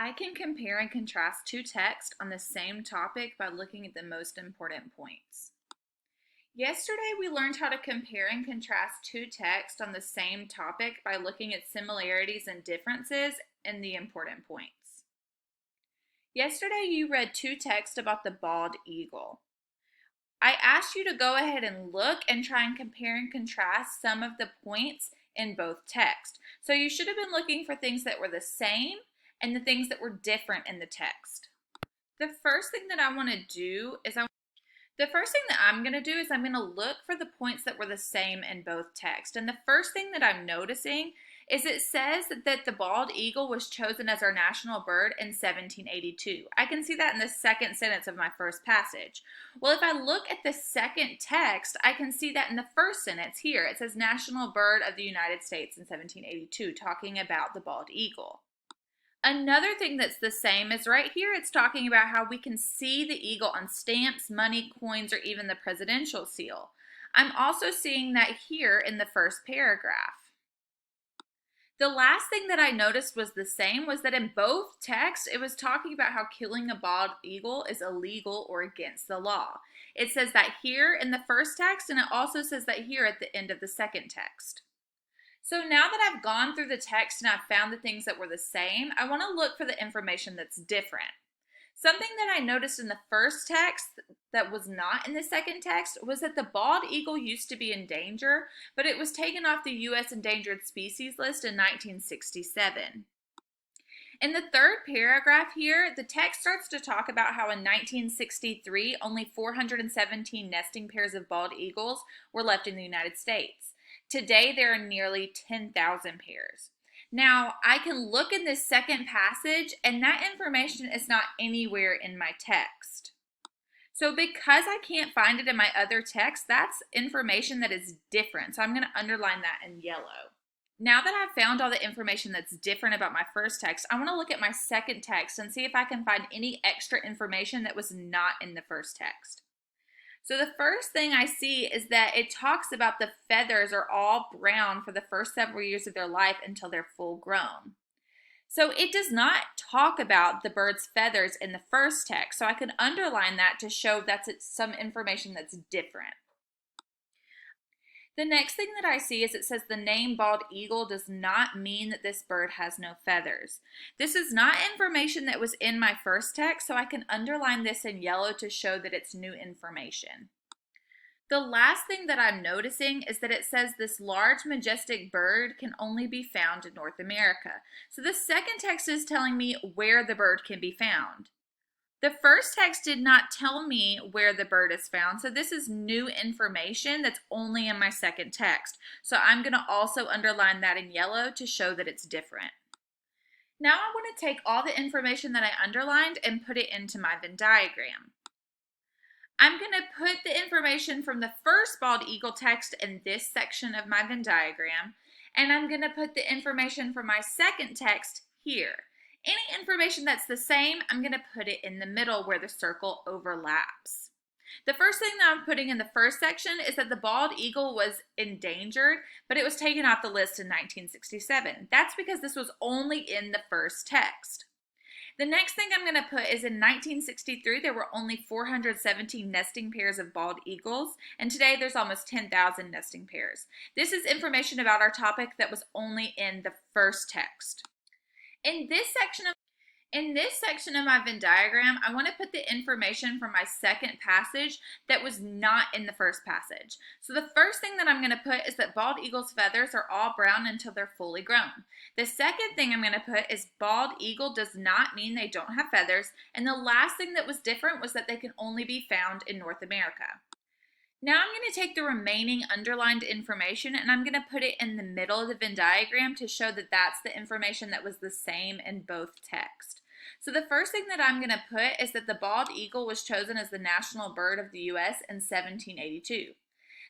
I can compare and contrast two texts on the same topic by looking at the most important points. Yesterday, we learned how to compare and contrast two texts on the same topic by looking at similarities and differences in the important points. Yesterday, you read two texts about the bald eagle. I asked you to go ahead and look and try and compare and contrast some of the points in both texts. So you should have been looking for things that were the same and the things that were different in the text. The first thing that I'm going to do is I'm going to look for the points that were the same in both texts. And the first thing that I'm noticing is it says that the bald eagle was chosen as our national bird in 1782. I can see that in the second sentence of my first passage. Well, if I look at the second text, I can see that in the first sentence here. It says National Bird of the United States in 1782, talking about the bald eagle. Another thing that's the same is right here, it's talking about how we can see the eagle on stamps, money, coins, or even the presidential seal. I'm also seeing that here in the first paragraph. The last thing that I noticed was the same was that in both texts, it was talking about how killing a bald eagle is illegal or against the law. It says that here in the first text, and it also says that here at the end of the second text. So now that I've gone through the text and I've found the things that were the same, I want to look for the information that's different. Something that I noticed in the first text that was not in the second text was that the bald eagle used to be in danger, but it was taken off the U.S. endangered species list in 1967. In the third paragraph here, the text starts to talk about how in 1963, only 417 nesting pairs of bald eagles were left in the United States. Today, there are nearly 10,000 pairs. Now, I can look in this second passage, and that information is not anywhere in my text. So because I can't find it in my other text, that's information that is different. So I'm going to underline that in yellow. Now that I've found all the information that's different about my first text, I want to look at my second text and see if I can find any extra information that was not in the first text. So the first thing I see is that it talks about the feathers are all brown for the first several years of their life until they're full grown. So it does not talk about the bird's feathers in the first text, so I can underline that to show that's some information that's different. The next thing that I see is it says the name bald eagle does not mean that this bird has no feathers. This is not information that was in my first text, so I can underline this in yellow to show that it's new information. The last thing that I'm noticing is that it says this large majestic bird can only be found in North America. So the second text is telling me where the bird can be found. The first text did not tell me where the bird is found, so this is new information that's only in my second text. So I'm going to also underline that in yellow to show that it's different. Now I want to take all the information that I underlined and put it into my Venn diagram. I'm going to put the information from the first bald eagle text in this section of my Venn diagram, and I'm going to put the information from my second text here. Any information that's the same, I'm going to put it in the middle where the circle overlaps. The first thing that I'm putting in the first section is that the bald eagle was endangered, but it was taken off the list in 1967. That's because this was only in the first text. The next thing I'm going to put is in 1963, there were only 417 nesting pairs of bald eagles, and today there's almost 10,000 nesting pairs. This is information about our topic that was only in the first text. In this section of my Venn diagram, I want to put the information from my second passage that was not in the first passage. So the first thing that I'm going to put is that bald eagle's feathers are all brown until they're fully grown. The second thing I'm going to put is bald eagle does not mean they don't have feathers. And the last thing that was different was that they can only be found in North America. Now I'm going to take the remaining underlined information and I'm going to put it in the middle of the Venn diagram to show that that's the information that was the same in both texts. So the first thing that I'm going to put is that the bald eagle was chosen as the national bird of the U.S. in 1782.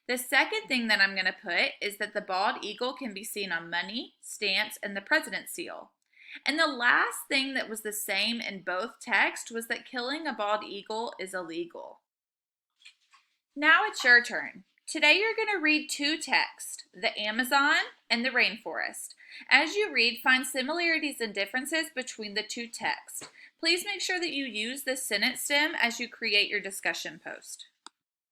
The second thing that I'm going to put is that the bald eagle can be seen on money, stamps, and the president's seal. And the last thing that was the same in both texts was that killing a bald eagle is illegal. Now it's your turn. Today you're going to read two texts, the Amazon and the rainforest. As you read, find similarities and differences between the two texts. Please make sure that you use the sentence stem as you create your discussion post.